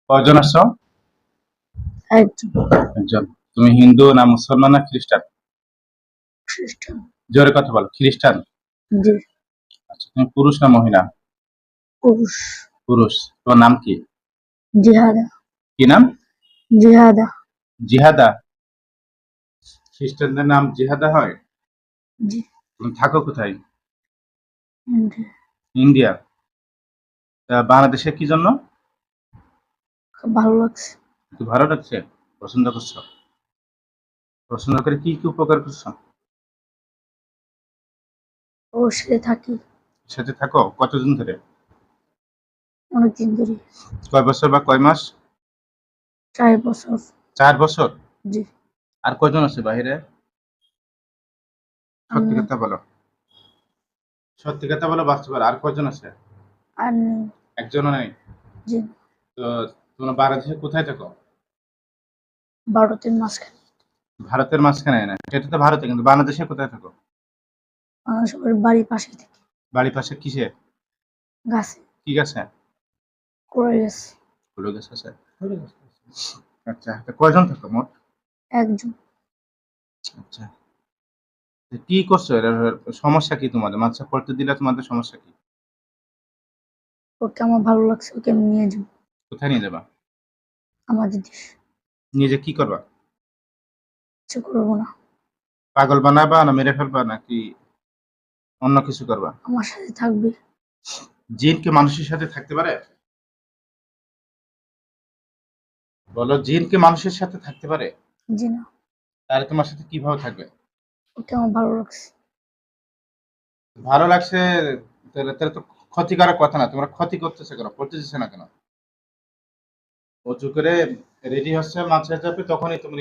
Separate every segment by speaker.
Speaker 1: কয়জন আছো?
Speaker 2: একজন।
Speaker 1: একজন। তুমি হিন্দু না মুসলমান না খ্রিস্টান?
Speaker 2: খ্রিস্টান।
Speaker 1: জোরে কথা বলো। খ্রিস্টান।
Speaker 2: জি।
Speaker 1: আচ্ছা, তুমি পুরুষ না মহিলা?
Speaker 2: পুরুষ।
Speaker 1: পুরুষ। তোমার নাম কি?
Speaker 2: জিহাদা।
Speaker 1: কি নাম?
Speaker 2: জিহাদা।
Speaker 1: জিহাদা। খ্রিস্টানদের নাম জিহাদা হয়?
Speaker 2: জি।
Speaker 1: তুমি থাকো কোথায়?
Speaker 2: জি।
Speaker 1: ইন্ডিয়া। তা বাংলাদেশে কি জন্য?
Speaker 2: খুব ভালো লাগছে।
Speaker 1: একটু ভালো লাগছে? পছন্দ করছো? পছন্দ করে কি কি উপকার করছো?
Speaker 2: ওর সাথে থাকি
Speaker 1: সাথে থাকো কতদিন ধরে?
Speaker 2: অনেকদিন ধরে।
Speaker 1: কয় বছর বা কয় মাস?
Speaker 2: 4 বছর।
Speaker 1: 4 বছর।
Speaker 2: জি।
Speaker 1: আর কয়জন আছে বাহিরে?
Speaker 2: আর
Speaker 1: সত্যি
Speaker 2: নেই।
Speaker 1: কথা বলো। সত্যি কথা বলো, বাস্তব। আর কয়জন আছে?
Speaker 2: আর নেই।
Speaker 1: একজনও নেই।
Speaker 2: জি।
Speaker 1: তো তোমরা বাংলাদেশে কোথায় থাকো?
Speaker 2: ভারতের মাঝখানে।
Speaker 1: ভারতের মাঝখানে না, সেটা তো ভারতে, কিন্তু বাংলাদেশে কোথায় থাকো?
Speaker 2: সবার বাড়ির পাশে থেকে।
Speaker 1: বাড়ির পাশে কিসে?
Speaker 2: গাছে।
Speaker 1: কি আছে?
Speaker 2: করে গেছে।
Speaker 1: ফুল গাছ আছে। আচ্ছা, তো কয়জন থাকো মোট?
Speaker 2: একজন।
Speaker 1: আচ্ছা, তো কি করছো? এর সমস্যা কি তোমাদের? মাদ্রাসা পড়তে দিলে তোমাদের সমস্যা কি?
Speaker 2: ওকে আমার ভালো লাগছে, ওকে আমি নিয়ে যাবো
Speaker 1: কোথায় নিয়ে যাবা?
Speaker 2: আমাদের দেশ।
Speaker 1: নিজে কি করবা?
Speaker 2: কিছু করবো না।
Speaker 1: পাগল বানাবা না মেরে ফেলবা নাকি অন্য কিছু করবা?
Speaker 2: আমার সাথে থাকবে।
Speaker 1: জিন কি মানুষের সাথে থাকতে পারে? বলো, জিন কি মানুষের সাথে থাকতে পারে?
Speaker 2: জি না।
Speaker 1: তাহলে তোমার সাথে কিভাবে থাকবে?
Speaker 2: ওকে আমার ভালো লাগছে।
Speaker 1: ভালো লাগছে। তাহলে তাহলে তো ক্ষতিকারক কথা না, তোমরা ক্ষতি করতেছে কেন? পড়তে দিচ্ছে না কেন? অজু করে রেডি হচ্ছে, মাছ যাবে, তখনই তুমি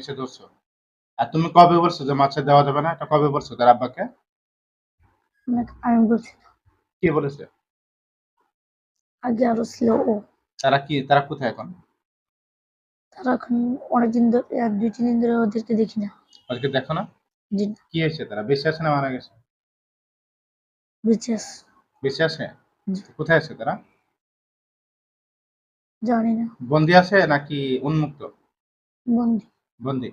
Speaker 1: এসে ধরছো। আর তুমি কবে বলছো যে মাছ দেওয়া যাবে না? এটা কবে বলছো তার আব্বাকে?
Speaker 2: আমি বলছি না।
Speaker 1: কে বলেছে?
Speaker 2: আগে আরো ছিল ও।
Speaker 1: তারা কোথায় এখন?
Speaker 2: তারা এখন অনেকদিন ধরে, 2-3 দিন ধরে ওদেরকে দেখি না।
Speaker 1: ওদেরকে দেখো না?
Speaker 2: জি না।
Speaker 1: কি হয়েছে? তারা বেঁচে আছে না মারা গেছে?
Speaker 2: বেঁচে আছে।
Speaker 1: বেঁচে আছে।
Speaker 2: জি।
Speaker 1: কোথায় আছে তারা?
Speaker 2: জানি না।
Speaker 1: বন্দি আছে নাকি উন্মুক্ত?
Speaker 2: বন্দি।
Speaker 1: বন্দি।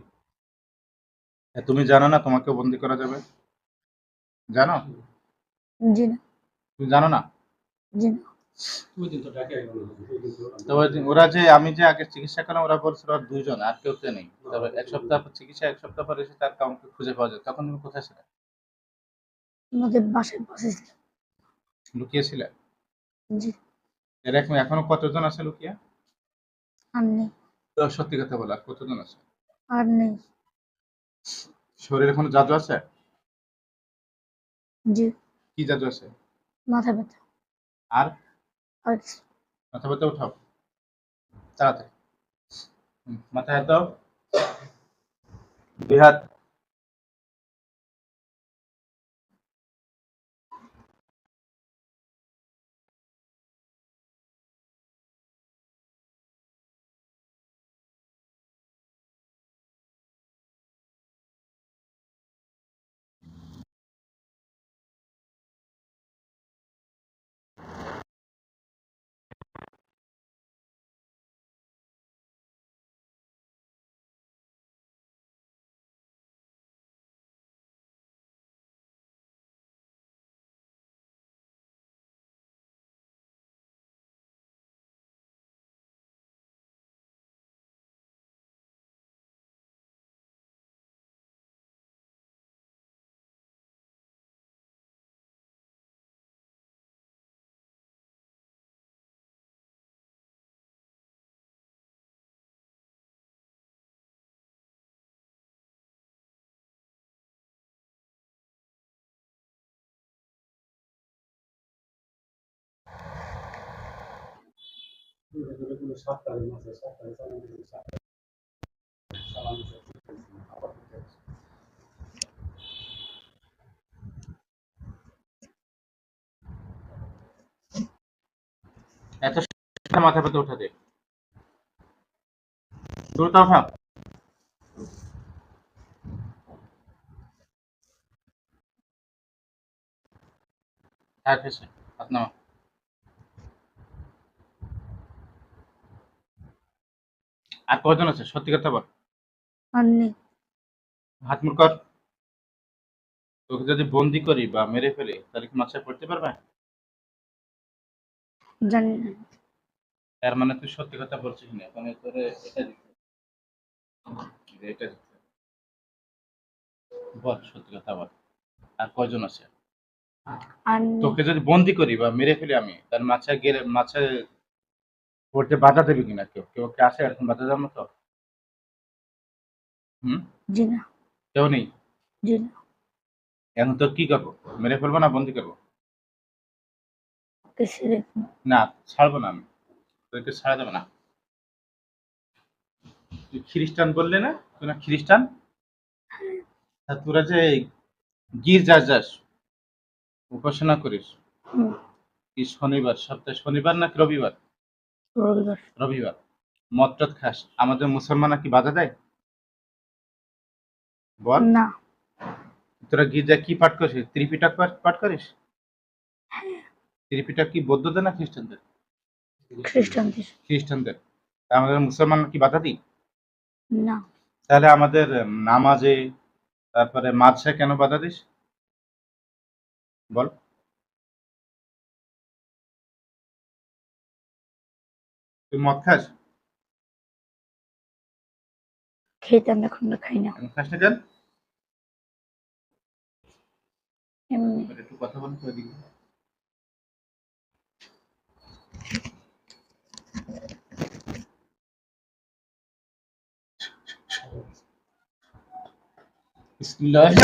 Speaker 1: তুমি জানো না তোমাকে বন্দি করা যাবে? জানো?
Speaker 2: জি না।
Speaker 1: তুমি জানো না?
Speaker 2: জি না।
Speaker 1: তো ওরা যে আমি যে আগে চিকিৎসা করলাম, ওরা বলছিল ওরা দুইজন, আর কেউ তো নেই। তবে 1 সপ্তাহ পর চিকিৎসা, 1 সপ্তাহ পর এসে তার কাউকে খুঁজে পাওয়া যায়। তখন তুমি কোথায় ছিলে?
Speaker 2: আমাদের বাসার পাশে ছিল।
Speaker 1: লুকিয়েছিলে?
Speaker 2: জি।
Speaker 1: এরকম এখনো কতজন আছে লুকিয়ে?
Speaker 2: আর নেই।
Speaker 1: তো সত্যি কথা বলো, আর কতজন আছে?
Speaker 2: আর নেই।
Speaker 1: শরীরে কোনো জাদু আছে?
Speaker 2: জি।
Speaker 1: কি জাদু আছে?
Speaker 2: মাথা ব্যথা।
Speaker 1: আর
Speaker 2: আর কিছু।
Speaker 1: মাথা ব্যথা উঠাও তাড়াতাড়ি। মাথায় হাত দাও। 2 হাত। এত মাথা ব্যথা উঠাতে দ্রুত উঠাও। হাত নামাও। আর কজন আছে সত্যি কথা বল।
Speaker 2: আর নেই।
Speaker 1: হাত মুখ কর। তোকে যদি বন্দি করি বা মেরে ফেলি তাহলে কি মাথায় পড়তে পারবে?
Speaker 2: জানি না।
Speaker 1: তার মানে তুই সত্যি কথা বলছিস না, এখন তোরে এটা দিতে হবে, এটা দিতে হবে। বল সত্যি কথা বল, আর কয়জন আছে?
Speaker 2: আর নেই।
Speaker 1: তোকে যদি বন্দি করি বা মেরে ফেলি আমি, তার মাথায় গেলে মাথায় পড়তে বাধা দেবে কিনা? কেউ কেউ কি আছে এরকম বাধা দেওয়ার মতো? হুম?
Speaker 2: জি না।
Speaker 1: কেউ নেই।
Speaker 2: জি না।
Speaker 1: এখন তোর কি করবো? মেরে ফেলবো না বন্দি করবো?
Speaker 2: ওকে ছেড়ে দিন।
Speaker 1: না, ছাড়বো না আমি, তোকে ছাড়া দেবো না। তুই খ্রিস্টান বললে না, তুই না খ্রিস্টান? তা তোরা যে গির্জায় যাস, উপাসনা করিস,
Speaker 2: হুম,
Speaker 1: কি শনিবার, সপ্তাহে শনিবার নাকি রবিবার?
Speaker 2: রবিবার।
Speaker 1: রবিবার। মদ টদ খাস, আমাদের মুসলমানরা কি বাধা দেয়? বল।
Speaker 2: না।
Speaker 1: তোরা গির্জায় কি পাঠ করিস? ত্রিপিটক পাঠ করিস? ত্রিপিটক কি বৌদ্ধদের না খ্রিস্টানদের?
Speaker 2: খ্রিস্টানদের।
Speaker 1: খ্রিস্টানদের। তা আমাদের মুসলমানরা কি বাধা দিই?
Speaker 2: না।
Speaker 1: তাহলে আমাদের নামাজে, তারপরে মাদ্রাসায় কেন বাধা দিস? বল। তুই মদ খাস?
Speaker 2: খেতাম, এখন না খাই না।
Speaker 1: এখন খাস না কেন?
Speaker 2: এমনি।
Speaker 1: একটু কথা বল তো এদিকে। বিসমিল্লাহির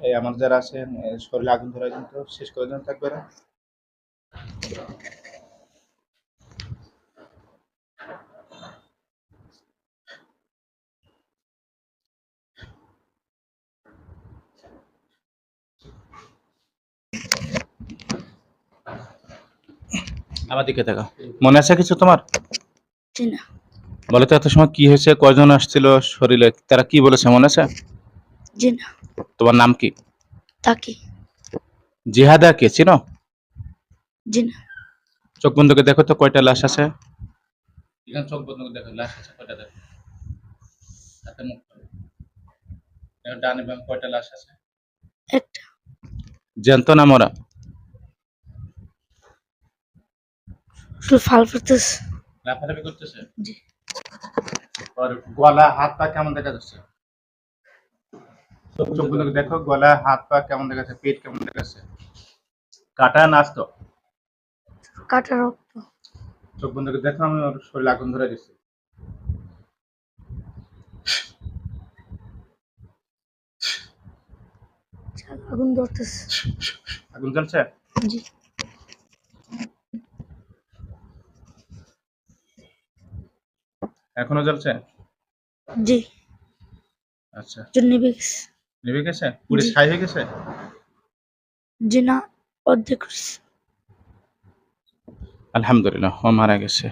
Speaker 1: এই আমার যারা আছেন শরীরে আগুন ধরে কিন্তু শেষ করে দেন থাকবে না। আমার দিকে দেখা, মনে আছে কিছু তোমার?
Speaker 2: জি না।
Speaker 1: বলে তো এত সময় কি হয়েছে, কয়জন আসছিল শরীরে, তারা কি বলেছে মনে আছে?
Speaker 2: জি না।
Speaker 1: তোমার নাম কি?
Speaker 2: তাকে।
Speaker 1: জিহাদা কে চিনো?
Speaker 2: জি না।
Speaker 1: চোখ বন্ধ করে দেখো তো কয়টা লাশ আছে। এখানে চোখ বন্ধ করে দেখো লাশ আছে কয়টা, দেখো হাতে মুখ করে। দেখো ডানে বামে কয়টা লাশ আছে।
Speaker 2: একটা।
Speaker 1: জ্যান্ত না মরা?
Speaker 2: শুধু ফাল করতেছে।
Speaker 1: লাফালাফি করতেছে।
Speaker 2: জি।
Speaker 1: আর গলা হাত পা কেমন দেখা যাচ্ছে? চোখ বন্ধ করে দেখো, গলা হাত পা কেমন দেখা যাচ্ছে, পেট কেমন দেখা যাচ্ছে? কাটা নাচ তো।
Speaker 2: কাটা রক্ত।
Speaker 1: চোখ বন্ধ করে দেখো, আমি ওর শরীরে আগুন ধরে দিচ্ছি।
Speaker 2: আগুন ধরতেছে।
Speaker 1: আগুন জ্বলছে?
Speaker 2: জি।
Speaker 1: এখনো জ্বলছে?
Speaker 2: জি।
Speaker 1: আচ্ছা,
Speaker 2: নিভে গেছে।
Speaker 1: নিভে গেছে? পুড়ে
Speaker 2: জি।
Speaker 1: ছাই হয়ে গেছে?
Speaker 2: জি না, অর্ধেক হয়েছে।
Speaker 1: আলহামদুলিল্লাহ, ও মারা গেছে।